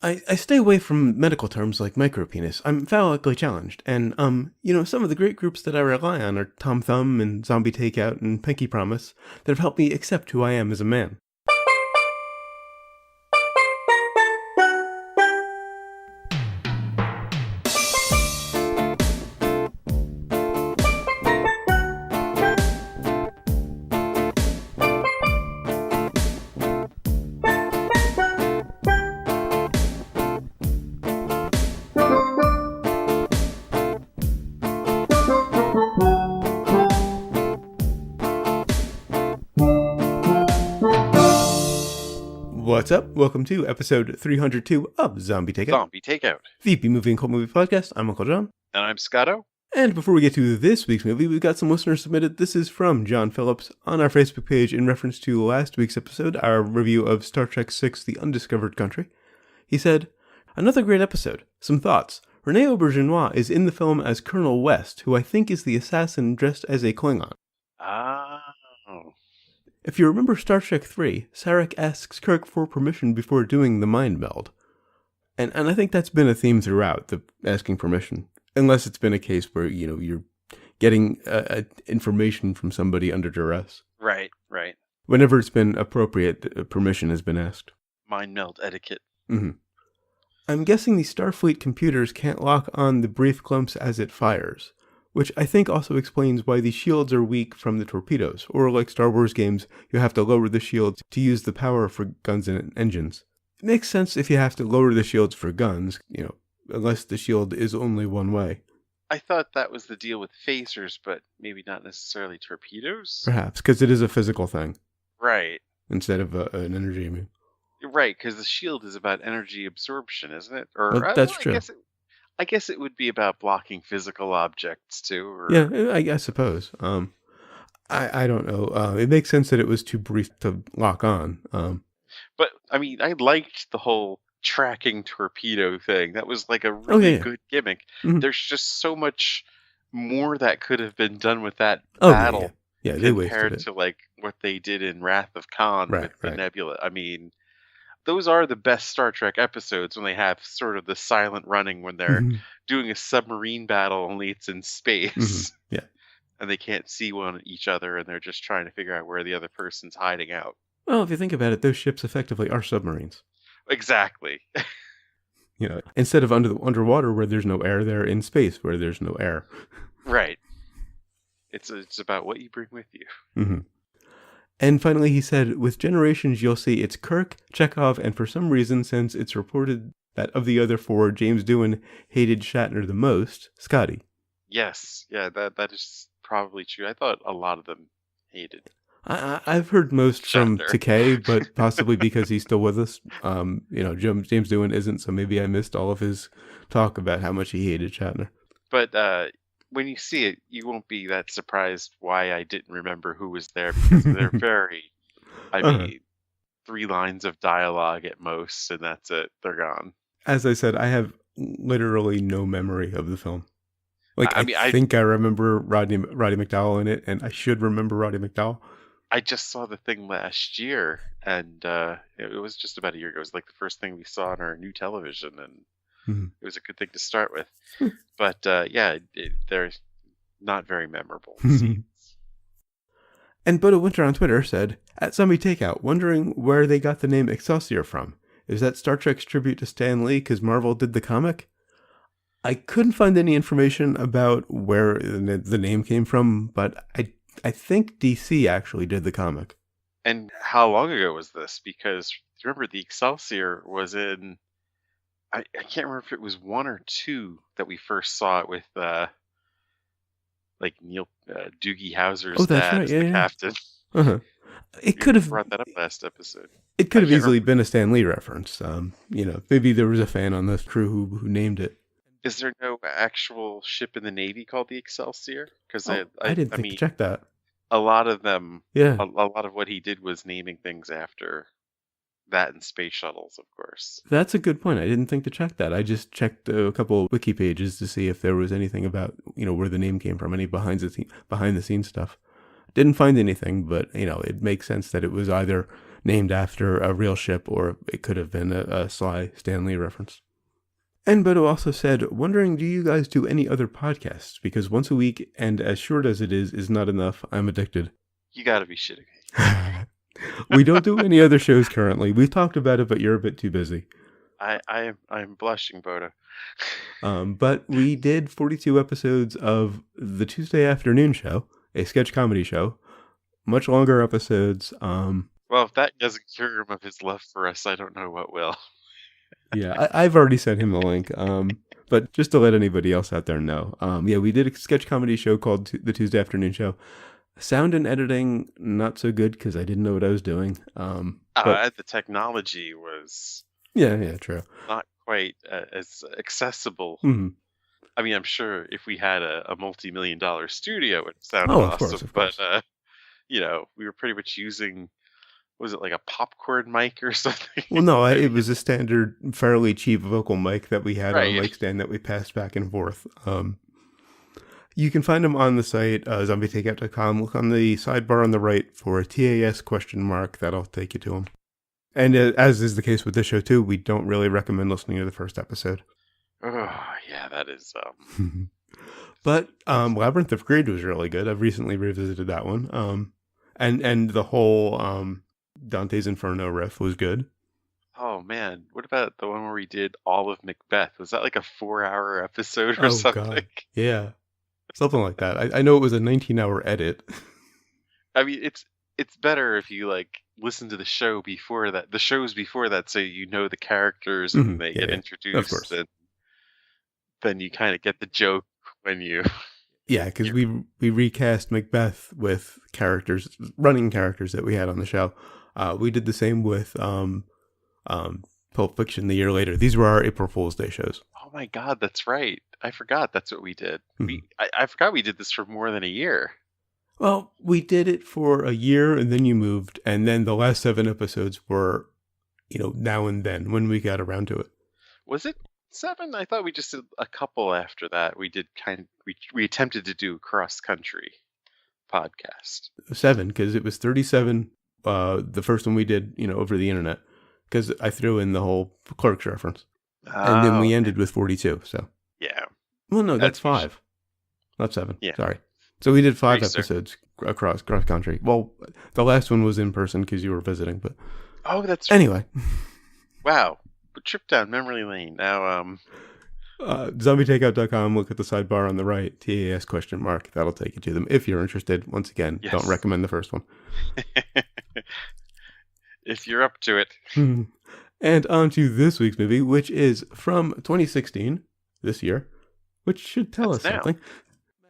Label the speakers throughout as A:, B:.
A: I stay away from medical terms like micropenis. I'm phallically challenged, and, some of the great groups that I rely on are Tom Thumb and Zombie Takeout and Pinky Promise that have helped me accept who I am as a man. What's up? Welcome to episode 302 of Zombie Takeout.
B: Zombie Takeout.
A: VP Movie and Cult Movie Podcast. I'm Uncle John.
B: And I'm Scotto.
A: And before we get to this week's movie, we've got some listeners submitted. This is from John Phillips on our Facebook page in reference to last week's episode, our review of Star Trek VI, The Undiscovered Country. He said, "Another great episode. Some thoughts. Rene Aubergenois is in the film as Colonel West, who I think is the assassin dressed as a Klingon.
B: Oh.
A: If you remember Star Trek III, Sarek asks Kirk for permission before doing the mind meld. And I think that's been a theme throughout, the asking permission. Unless it's been a case where, you're getting information from somebody under duress.
B: Right.
A: Whenever it's been appropriate, permission has been asked.
B: Mind meld etiquette.
A: Mm-hmm. I'm guessing the Starfleet computers can't lock on the brief glimpse as it fires, which I think also explains why the shields are weak from the torpedoes, or like Star Wars games, you have to lower the shields to use the power for guns and engines. It makes sense if you have to lower the shields for guns, unless the shield is only one way.
B: I thought that was the deal with phasers, but maybe not necessarily torpedoes?
A: Perhaps, because it is a physical thing.
B: Right.
A: Instead of an energy.
B: Right, because the shield is about energy absorption, isn't it?
A: That's true.
B: I guess it would be about blocking physical objects, too. Or...
A: Yeah, I suppose. I don't know. It makes sense that it was too brief to lock on.
B: But, I liked the whole tracking torpedo thing. That was like a really good gimmick. Mm-hmm. There's just so much more that could have been done with that battle.
A: Yeah, they wasted it.
B: Compared to, what they did in Wrath of Khan with the Nebula. Those are the best Star Trek episodes when they have sort of the silent running when they're doing a submarine battle, only it's in space.
A: Mm-hmm. Yeah.
B: And they can't see each other, and they're just trying to figure out where the other person's hiding out.
A: Well, if you think about it, those ships effectively are submarines.
B: Exactly.
A: Instead of underwater where there's no air, they're in space where there's no air.
B: Right. It's about what you bring with you.
A: Mm-hmm. And finally, he said, with Generations, you'll see it's Kirk, Chekhov, and for some reason, since it's reported that of the other four, James Doohan hated Shatner the most, Scotty.
B: Yes. Yeah, that is probably true. I thought a lot of them hated.
A: I've heard most
B: Shatner.
A: From Takei, but possibly because he's still with us. James Doohan isn't, so maybe I missed all of his talk about how much he hated Shatner.
B: But when you see it, you won't be that surprised why I didn't remember who was there, because they're very, 3 lines of dialogue at most, and that's it. They're gone.
A: As I said, I have literally no memory of the film. I think I remember Roddy McDowall in it, and I should remember Roddy McDowall.
B: I just saw the thing last year, and it was just about a year ago. It was like the first thing we saw on our new television, and it was a good thing to start with. But they're not very memorable scenes.
A: And Bodo Winter on Twitter said, at Zombie Takeout, wondering where they got the name Excelsior from. Is that Star Trek's tribute to Stan Lee because Marvel did the comic? I couldn't find any information about where the name came from, but I think DC actually did the comic.
B: And how long ago was this? Because remember, the Excelsior was in... I can't remember if it was 1 or 2 that we first saw it with, Neil Doogie Howser's dad as the captain.
A: Uh-huh. It could have
B: brought that up last episode.
A: It could have easily been a Stan Lee reference. Maybe there was a fan on the crew who named it.
B: Is there no actual ship in the Navy called the Excelsior? Because
A: I didn't think to check that.
B: A lot of them,
A: a
B: lot of what he did was naming things after that and space shuttles, of course.
A: That's a good point. I didn't think to check that. I just checked a couple of wiki pages to see if there was anything about, where the name came from, any behind the scenes stuff. Didn't find anything, but, it makes sense that it was either named after a real ship, or it could have been a Sly Stanley reference. And Bodo also said, wondering, do you guys do any other podcasts? Because once a week, and as short as it is not enough. I'm addicted.
B: You gotta be shitting me.
A: We don't do any other shows currently. We've talked about it, but you're a bit too busy.
B: I'm blushing, Bodo.
A: But we did 42 episodes of the Tuesday Afternoon Show, a sketch comedy show. Much longer episodes.
B: Well, if that doesn't cure him of his love for us, I don't know what will.
A: Yeah, I've already sent him the link. But just to let anybody else out there know, yeah, we did a sketch comedy show called the Tuesday Afternoon Show. Sound and editing, not so good because I didn't know what I was doing. But
B: the technology was
A: yeah, true.
B: Not quite as accessible.
A: Mm-hmm.
B: I mean, I'm sure if we had a multi-million-dollar studio, it would sound
A: of
B: awesome.
A: Course.
B: But we were pretty much using, was it like a popcorn mic or something?
A: Well, no, it was a standard, fairly cheap vocal mic that we had on
B: Right.
A: a mic stand that we passed back and forth. You can find them on the site, zombietakeout.com. Look on the sidebar on the right for a TAS ? That'll take you to them. And as is the case with this show, too, we don't really recommend listening to the first episode.
B: Oh, yeah, that is...
A: But Labyrinth of Greed was really good. I've recently revisited that one. And the whole Dante's Inferno riff was good.
B: Oh, man. What about the one where we did all of Macbeth? Was that like a 4-hour episode or something?
A: God. Yeah. Something like that. I know it was a 19-hour edit.
B: I mean, it's better if you listen to the shows before that, so you know the characters and they get introduced.
A: Of course.
B: And then you kind of get the joke when you.
A: Yeah, because we recast Macbeth with running characters that we had on the show. We did the same with Pulp Fiction the year later. These were our April Fool's Day shows.
B: Oh my God, that's right. I forgot that's what we did. I forgot we did this for more than a year.
A: Well, we did it for a year, and then you moved, and then the last 7 episodes were, now and then when we got around to it.
B: Was it 7? I thought we just did a couple after that. We did we attempted to do cross country podcast.
A: 7, because it was 37. The first one we did, over the internet, because I threw in the whole Clerks reference, and then we ended with 42. So
B: yeah.
A: Well, no, that's 5, not 7.
B: Yeah.
A: Sorry. So we did 5 episodes across country. Well, the last one was in person because you were visiting, but anyway.
B: Wow, a trip down memory lane. Now,
A: zombietakeout.com. Look at the sidebar on the right. TAS ? That'll take you to them if you're interested. Once again, Don't recommend the first one.
B: If you're up to it.
A: And on to this week's movie, which is from 2016, this year, which should tell us something.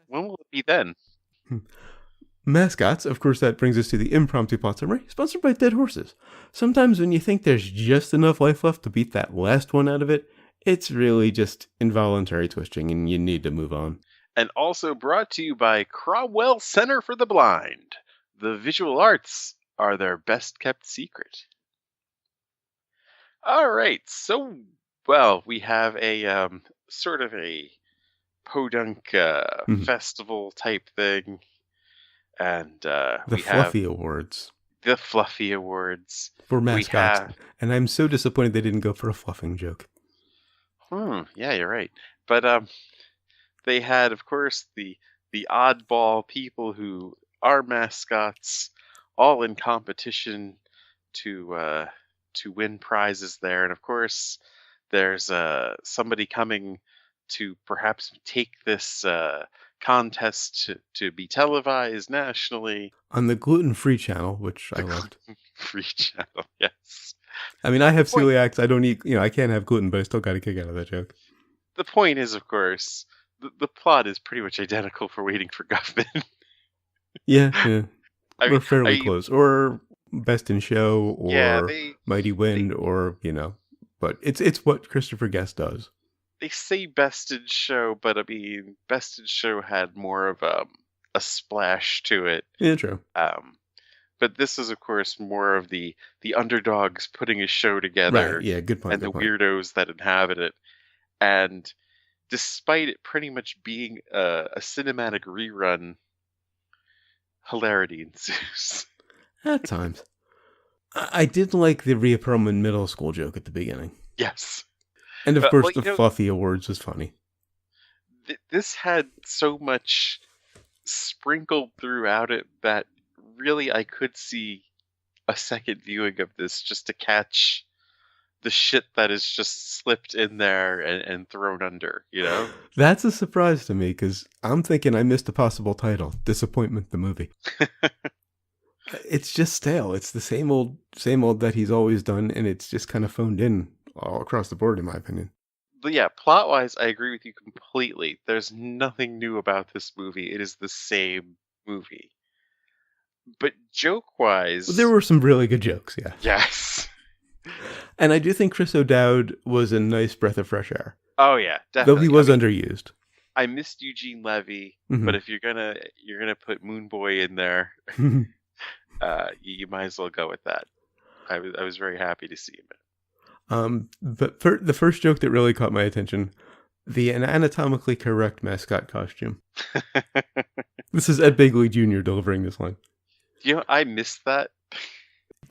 B: When will it be then?
A: Mascots, of course, that brings us to the impromptu plot summary, sponsored by Dead Horses. Sometimes when you think there's just enough life left to beat that last one out of it, it's really just involuntary twisting and you need to move on.
B: And also brought to you by Cromwell Center for the Blind. The visual arts are their best kept secret. All right, so, we have a sort of a podunk festival type thing, and
A: the Fluffy Awards.
B: The Fluffy Awards
A: for Mascots, and I'm so disappointed they didn't go for a fluffing joke.
B: Yeah, you're right. But they had, of course, the oddball people who are mascots, all in competition to win prizes there, and of course, there's somebody coming to perhaps take this contest to be televised nationally
A: on the gluten-free channel, which I loved.
B: Free channel, yes.
A: I mean, I have celiacs. I don't eat. I can't have gluten, but I still got a kick out of that joke.
B: The point is, of course, the plot is pretty much identical for Waiting for Guffman.
A: Yeah. We're fairly close, or Best in Show, or Mighty Wind, or but it's what Christopher Guest does.
B: They say Best in Show, but I mean, Best in Show had more of a splash to it.
A: Yeah, true.
B: But this is, of course, more of the underdogs putting a show together.
A: Right. Yeah, good point.
B: And weirdos that inhabit it. And despite it pretty much being a cinematic rerun, hilarity ensues.
A: At times. I did like the Rhea Perlman middle school joke at the beginning.
B: Yes.
A: And of course,
B: Well,
A: the fluffy awards was funny.
B: This had so much sprinkled throughout it that really I could see a second viewing of this just to catch the shit that is just slipped in there and thrown under, you know?
A: That's a surprise to me, because I'm thinking I missed a possible title, Disappointment the Movie. It's just stale. It's the same old that he's always done, and it's just kind of phoned in all across the board, in my opinion.
B: But yeah, plot-wise, I agree with you completely. There's nothing new about this movie. It is the same movie. But joke-wise...
A: Well, there were some really good jokes, yeah.
B: Yes.
A: And I do think Chris O'Dowd was a nice breath of fresh air.
B: Oh yeah, definitely.
A: Though he was underused.
B: I missed Eugene Levy, but if you're gonna put Moon Boy in there, you might as well go with that. I was very happy to see him.
A: But for the first joke that really caught my attention, the anatomically correct mascot costume. This is Ed Begley Jr. delivering this line.
B: You know, I missed that.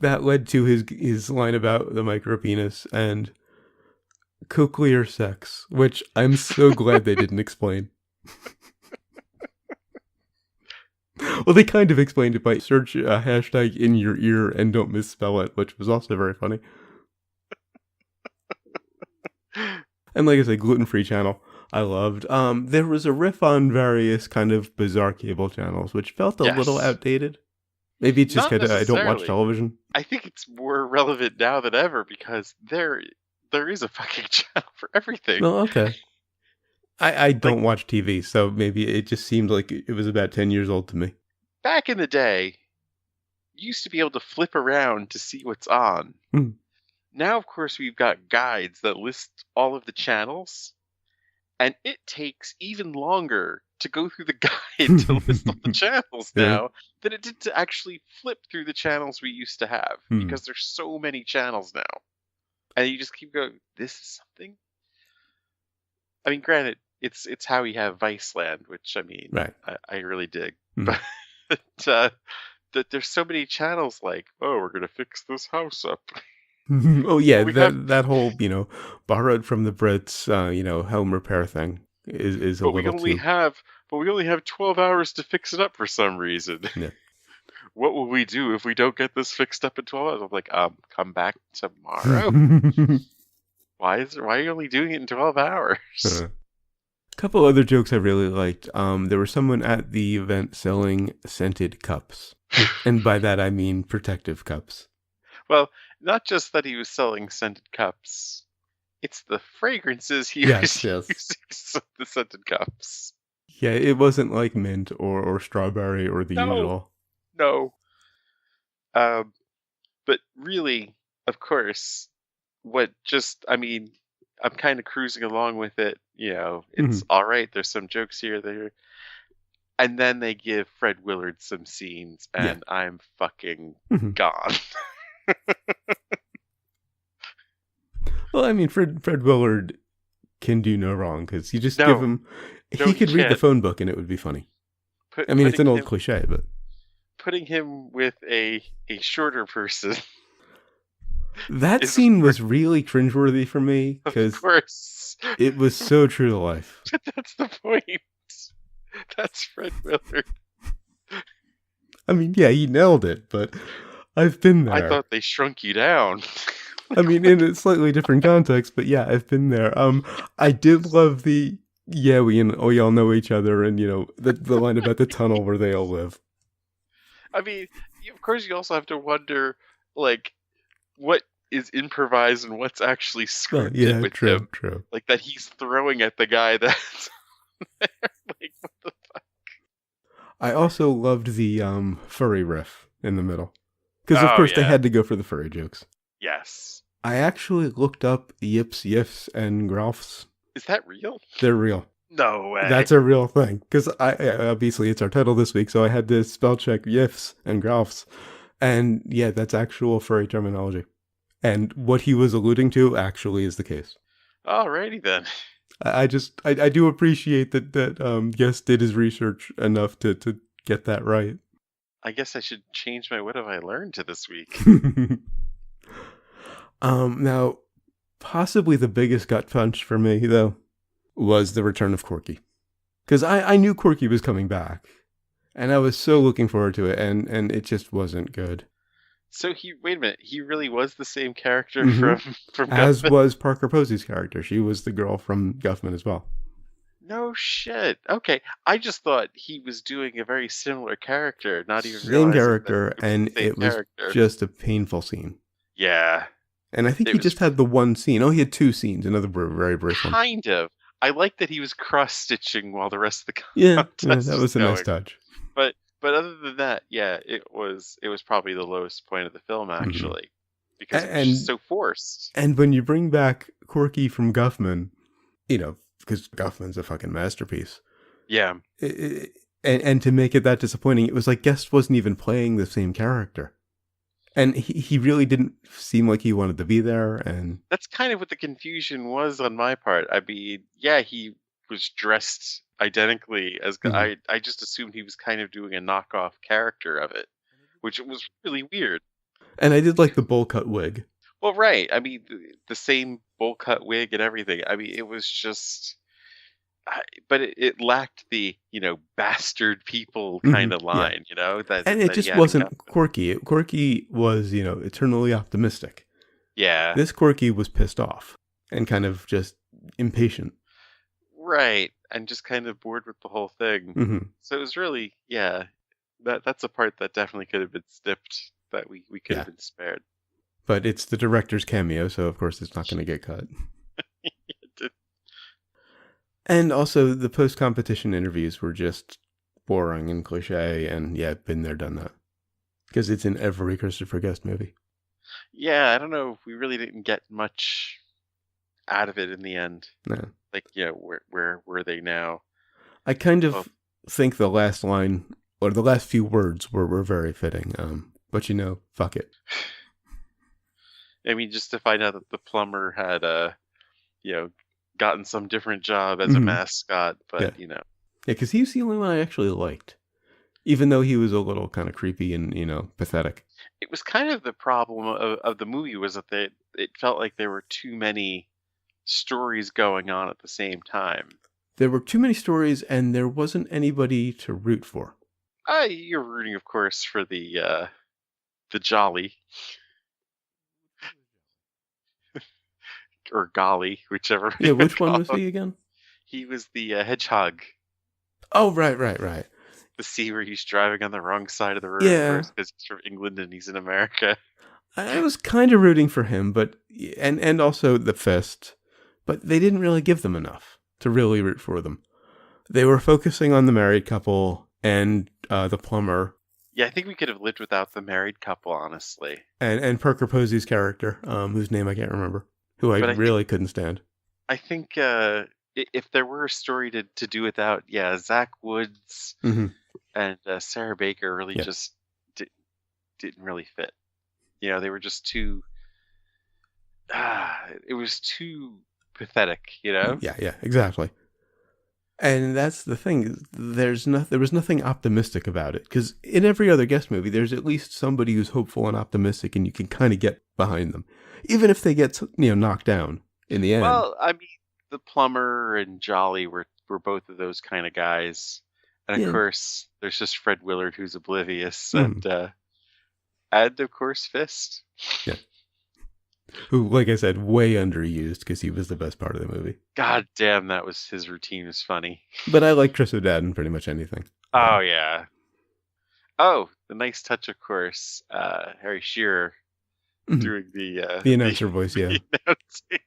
A: That led to his line about the micropenis and cochlear sex, which I'm so glad they didn't explain. Well, they kind of explained it by search hashtag in your ear and don't misspell it, which was also very funny. And like I said, gluten-free channel, I loved. There was a riff on various kind of bizarre cable channels, which felt a little outdated. Maybe it's just because I don't watch television.
B: I think it's more relevant now than ever because there is a fucking channel for everything.
A: Oh, okay. I don't watch TV, so maybe it just seemed like it was about 10 years old to me.
B: Back in the day, you used to be able to flip around to see what's on. Now, of course, we've got guides that list all of the channels, and it takes even longer to go through the guide to list all the channels now than it did to actually flip through the channels we used to have, because there's so many channels now. And you just keep going, this is something? I mean, granted, it's how we have Viceland, which, I mean, I really dig. But there's so many channels like, oh, we're going to fix this house up.
A: Oh, yeah, that whole, borrowed from the Brits, home repair thing is a little too...
B: But we only have 12 hours to fix it up for some reason.
A: Yeah.
B: What will we do if we don't get this fixed up in 12 hours? I'm like, come back tomorrow. Why are you only doing it in 12 hours?
A: A couple other jokes I really liked. There was someone at the event selling scented cups. And by that I mean protective cups.
B: Well, not just that he was selling scented cups. It's the fragrances he was using the scented cups.
A: Yeah, it wasn't like mint or strawberry or the usual.
B: No. But really, of course, I'm kind of cruising along with it. It's all right. There's some jokes here, there. And then they give Fred Willard some scenes, and I'm fucking gone.
A: Well, I mean, Fred Willard can do no wrong, because you just give him... he could read the phone book and it would be funny. It's an old cliche, but...
B: Putting him with a shorter person...
A: That scene was really cringeworthy for me, because it was so true to life.
B: But that's the point. That's Fred Willard.
A: I mean, yeah, he nailed it, but I've been there.
B: I thought they shrunk you down.
A: I mean, in a slightly different context, but yeah, I've been there. I did love we all know each other, and the line about the tunnel where they all live.
B: I mean, of course, you also have to wonder, like, what is improvised and what's actually scripted with him.
A: True.
B: Like, that he's throwing at the guy that's there. Like, what the fuck?
A: I also loved the furry riff in the middle. Because, of course, they had to go for the furry jokes.
B: Yes.
A: I actually looked up Yips, Yiffs, and Growlfs.
B: Is that real?
A: They're real.
B: No way.
A: That's a real thing. Because obviously it's our title this week, so I had to spell check Yiffs and Growlfs. And yeah, that's actual furry terminology. And what he was alluding to actually is the case.
B: Alrighty then.
A: I do appreciate that Guest did his research enough to get that right.
B: I guess I should change my what have I learned to this week.
A: Now, possibly the biggest gut punch for me, though, was the return of Corky. Because I knew Corky was coming back, and I was so looking forward to it, and it just wasn't good.
B: So wait a minute, he really was the same character
A: Mm-hmm.
B: from
A: As
B: Guffman?
A: was Parker Posey's character. She was the girl from Guffman as well.
B: No shit. Okay, I just thought he was doing a very similar character, not even
A: Same
B: realizing that
A: character,
B: it was
A: and
B: the same
A: it was
B: character.
A: just a painful scene.
B: Yeah,
A: And I think
B: it
A: he
B: was
A: just had the one scene. Oh, he had two scenes. Another very brief one.
B: kind of. I like that he was cross stitching while the rest of the
A: Yeah,
B: contest
A: that
B: was
A: was a nice
B: going.
A: touch.
B: But other than that, yeah, it was probably the lowest point of the film
A: Mm-hmm.
B: actually, because it was just
A: And
B: so forced.
A: and when you bring back Corky from Guffman, because Guffman's a fucking masterpiece.
B: Yeah,
A: And to make it that disappointing, it was like Guest wasn't even playing the same character. And he really didn't seem like he wanted to be there. And
B: that's kind of what the confusion was on my part. I mean, yeah, he was dressed identically as
A: Mhm.
B: I just assumed he was kind of doing a knockoff character of it, which was really weird.
A: I did like the bowl cut wig.
B: Well, right. I mean, the same bowl cut wig and everything. I mean, it was just, but it lacked the bastard people kind
A: Hmm.
B: of
A: Yeah.
B: line, that
A: And it
B: that he
A: just
B: had in
A: wasn't
B: Guffman.
A: Corky. Corky was, eternally optimistic.
B: Yeah,
A: This Corky was pissed off and kind of just impatient.
B: right. And just kind of bored with the whole thing.
A: Hmm.
B: So it was really, yeah, that's a part that definitely could have been snipped, that we could
A: Yeah.
B: have been spared.
A: But it's the director's cameo, so of course it's not going to get cut. And also, the post-competition interviews were just boring and cliche, and yeah, been there, done that. Because it's in every Christopher Guest movie.
B: Yeah, I don't know. We really didn't get much out of it in the end.
A: No.
B: Like, where were they now?
A: I kind
B: Well,
A: of think the last line, or the last few words were very fitting. But fuck it.
B: I mean, just to find out that the plumber had you know, gotten some different job as a
A: Mm-hmm.
B: mascot,
A: Yeah.
B: but
A: Yeah, because he was the only one I actually liked. Even though he was a little kind of creepy and, pathetic.
B: it was kind of the problem of the movie, was that it felt like there were too many stories going on at the same time.
A: There were too many stories, and there wasn't anybody to root for.
B: You're rooting, of course, for the Jolly, or Golly, whichever
A: Yeah,
B: you would
A: which one
B: call
A: was
B: him.
A: he again?
B: He was the hedgehog.
A: Oh, right.
B: The scene where he's driving on the wrong side of the road,
A: Yeah,
B: because he's from England and he's in America.
A: I was kind of rooting for him, but and also the Fist, but they didn't really give them enough to really root for them. They were focusing on the married couple and the plumber.
B: Yeah, I think we could have lived without the married couple, honestly.
A: And Parker Posey's character, whose name I can't remember, who I
B: But
A: really couldn't stand.
B: I think if there were a story to do without, yeah, Zach Woods
A: Mm-hmm.
B: and Sarah Baker really
A: Yeah.
B: just didn't really fit. They were just too. It was too pathetic.
A: Yeah, exactly. And that's the thing. There was nothing optimistic about it, because in every other Guest movie, there's at least somebody who's hopeful and optimistic, and you can kind of get behind them, even if they get knocked down in the end.
B: Well, I mean, the plumber and Jolly were both of those kind of guys, and of
A: Yeah.
B: course, there's just Fred Willard, who's oblivious,
A: Mhm.
B: and of course Fist.
A: Yeah. Who, like I said, way underused because he was the best part of the movie.
B: God damn, his routine was funny.
A: But I like Chris O'Dowd in pretty much anything.
B: Oh yeah. Oh, the nice touch, of course. Harry Shearer doing
A: the announcer voice. Yeah,
B: announcing.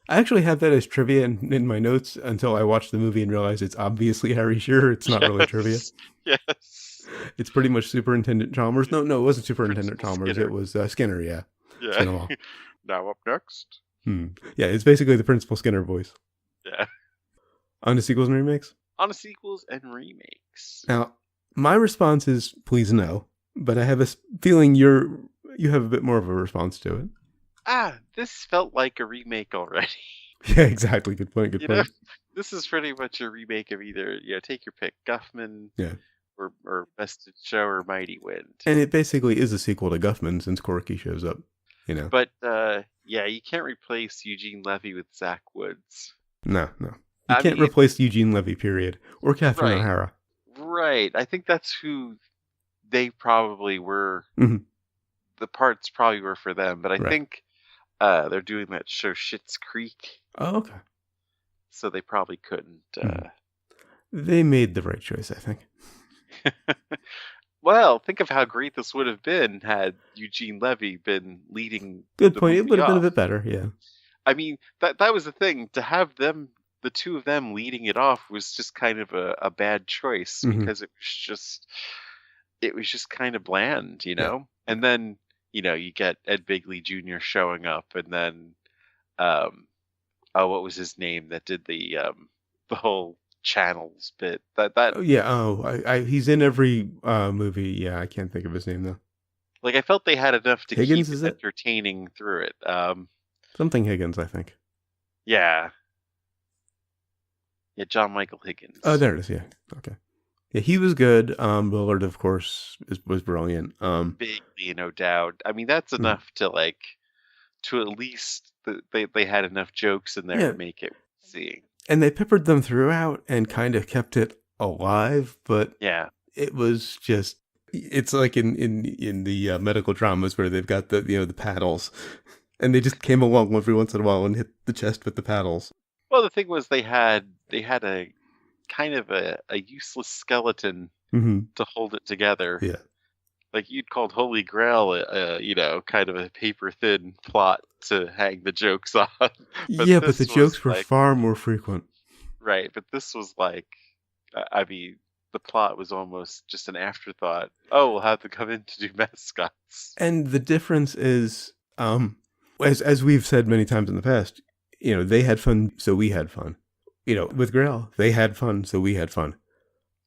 A: I actually had that as trivia in my notes until I watched the movie and realized it's obviously Harry Shearer. It's not really trivia.
B: Yes.
A: It's pretty much Superintendent Chalmers. No, it wasn't Superintendent
B: Principal
A: Chalmers.
B: Skinner.
A: It was Skinner. Yeah.
B: Yeah. Now up next.
A: Yeah, it's basically the Principal Skinner voice.
B: Yeah.
A: On to sequels and remakes?
B: On to sequels and remakes.
A: Now, my response is please no, but I have a feeling you have a bit more of a response to it.
B: This felt like a remake already.
A: Yeah, exactly. Good point.
B: This is pretty much a remake of either, take your pick, Guffman,
A: Yeah.
B: or Best in Show or Mighty Wind.
A: And it basically is a sequel to Guffman since Corky shows up,
B: But yeah, you can't replace Eugene Levy with Zach Woods.
A: No. You
B: I
A: can't
B: mean,
A: replace Eugene Levy, period. Or Catherine
B: right,
A: O'Hara.
B: right. I think that's who they probably were.
A: Mm-hmm.
B: The parts probably were for them, but I
A: Right.
B: think they're doing that show Schitt's Creek.
A: Oh, okay.
B: So they probably couldn't.
A: They made the right choice, I think.
B: Well, think of how great this would have been had Eugene Levy been leading.
A: Good
B: the
A: point. It
B: movie
A: would have been a
B: off.
A: bit better, yeah.
B: I mean, that was the thing. To have them, the two of them leading it off, was just kind of a bad choice because it was just kind of bland,
A: Yeah.
B: And then you get Ed Bigley Jr. showing up, and then what was his name that did the whole channels bit that
A: Oh, yeah. He's in every movie. Yeah, I can't think of his name though.
B: like I felt they had enough to
A: Higgins,
B: keep
A: is
B: it
A: it?
B: entertaining through it.
A: Something Higgins, I think.
B: Yeah, John Michael Higgins.
A: Oh, there it is. Yeah. Okay. Yeah, he was good. Willard, of course, was brilliant.
B: Bigly, no doubt. I mean, that's enough to at least they had enough jokes in there to make it seeing.
A: And they peppered them throughout and kind of kept it alive, but
B: yeah,
A: it was just. It's like in the medical dramas where they've got the paddles, and they just came along every once in a while and hit the chest with the paddles.
B: Well, the thing was they had a kind of a useless skeleton to hold it together.
A: Yeah.
B: Like you'd called Holy Grail, kind of a paper thin plot to hang the jokes on.
A: But the jokes were far more frequent.
B: Right, but this was I mean, the plot was almost just an afterthought. Oh, we'll have to come in to do Mascots.
A: And the difference is, as we've said many times in the past, they had fun, so we had fun. With Grail, they had fun, so we had fun.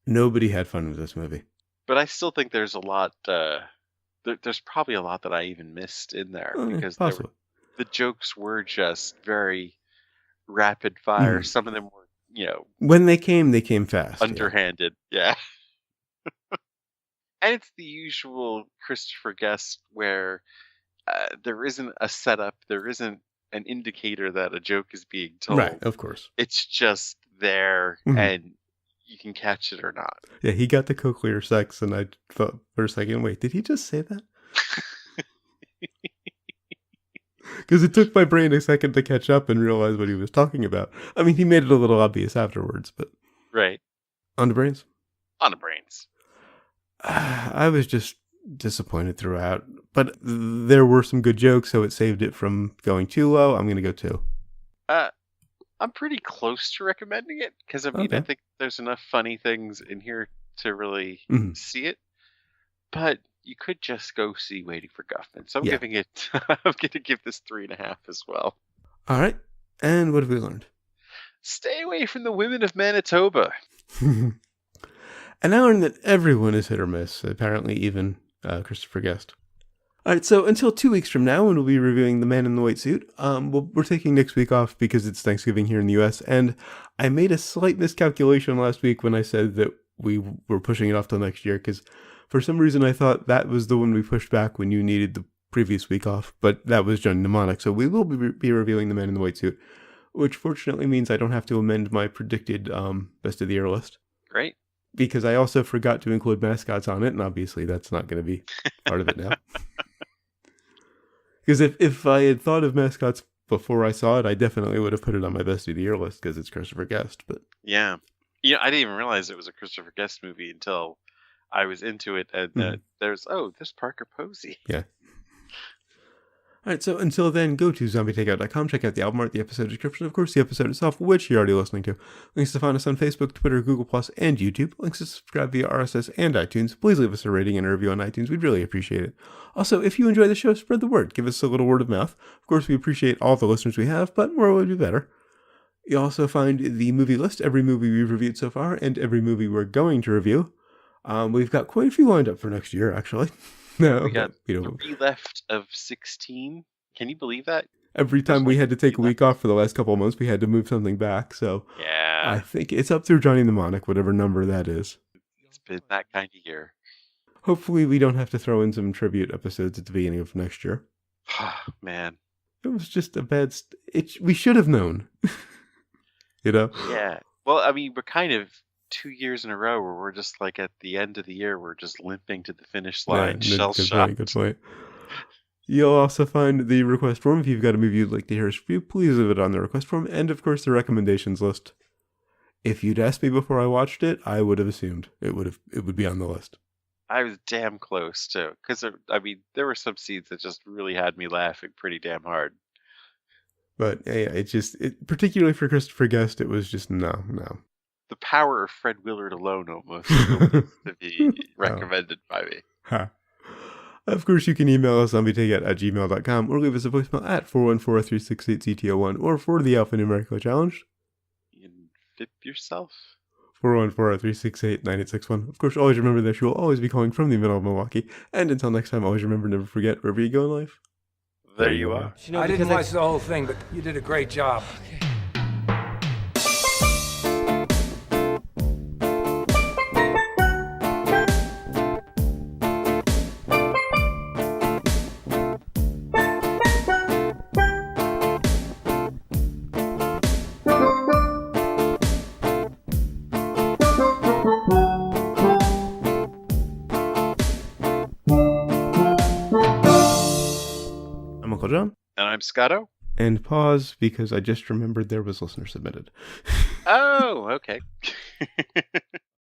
A: Nobody had fun with this movie.
B: But I still think there's a lot. There's probably a lot that I even missed in there because the jokes were just very rapid fire. Some of them were,
A: when they came fast,
B: underhanded. Yeah. And it's the usual Christopher Guest where there isn't a setup, there isn't an indicator that a joke is being told.
A: Right, of course.
B: It's just there, and you can catch it or not.
A: Yeah, he got the cochlear sex, and I thought for a second, wait, did he just say that? Because it took my brain a second to catch up and realize what he was talking about. I mean, he made it a little obvious afterwards, but...
B: Right.
A: On the brains?
B: On the brains.
A: I was just disappointed throughout, but there were some good jokes, so it saved it from going too low. I'm going to go 2.
B: I'm pretty close to recommending it because I think there's enough funny things in here to really see it. But you could just go see Waiting for Guffman. So I'm giving it. I'm going to give this 3.5 as well. All
A: right. And what have we learned?
B: Stay away from the women of Manitoba.
A: And I learned that everyone is hit or miss. Apparently, even Christopher Guest. All right, so until 2 weeks from now, when we'll be reviewing The Man in the White Suit, we're taking next week off because it's Thanksgiving here in the U.S., and I made a slight miscalculation last week when I said that we were pushing it off till next year, because for some reason I thought that was the one we pushed back when you needed the previous week off, but that was Johnny Mnemonic, so we will be reviewing The Man in the White Suit, which fortunately means I don't have to amend my predicted Best of the Year list.
B: Great.
A: Because I also forgot to include Mascots on it, and obviously that's not going to be part of it now. Because if I had thought of Mascots before I saw it, I definitely would have put it on my Best of the Year list because it's Christopher Guest. But
B: yeah, I didn't even realize it was a Christopher Guest movie until I was into it, and there's Parker Posey.
A: Yeah. All right, so until then, go to zombietakeout.com, check out the album art, the episode description, of course, the episode itself, which you're already listening to. Links to find us on Facebook, Twitter, Google+, and YouTube. Links to subscribe via RSS and iTunes. Please leave us a rating and a review on iTunes. We'd really appreciate it. Also, if you enjoy the show, spread the word. Give us a little word of mouth. Of course, we appreciate all the listeners we have, but more would be better. You'll also find the movie list, every movie we've reviewed so far, and every movie we're going to review. We've got quite a few lined up for next year, actually. No,
B: we got 3 left of 16. Can you believe that?
A: Every time we had to take a week off for the last couple of months, we had to move something back. So
B: yeah,
A: I think it's up through Johnny Mnemonic, whatever number that is.
B: It's been that kind of year.
A: Hopefully we don't have to throw in some tribute episodes at the beginning of next year.
B: Man.
A: It was just a bad... we should have known. You know?
B: Yeah. Well, I mean, we're kind of 2 years in a row where we're just like at the end of the year, we're just limping to the finish line, shell-shocked.
A: Good point. You'll also find the request form. If you've got a movie you'd like to hear us review, please leave it on the request form. And, of course, the recommendations list. If you'd asked me before I watched it, I would have assumed it would be on the list.
B: I was damn close, too. Because, I mean, there were some scenes that just really had me laughing pretty damn hard.
A: But, yeah, particularly for Christopher Guest, it was just no.
B: The power of Fred Willard alone almost to be recommended by me.
A: Ha. Of course, you can email us zombietakeout@gmail.com or leave us a voicemail at 414-368-ZTO1 or for the alphanumerical challenge.
B: You can fit yourself.
A: 414-368-9861. Of course, always remember that you will always be calling from the middle of Milwaukee. And until next time, always remember, never forget, wherever you go in life.
B: There you are.
C: I didn't watch the whole thing, but you did a great job. Okay.
A: I'm Uncle John.
B: And I'm Scotto.
A: And pause, because I just remembered there was listener submitted.
B: Oh, okay.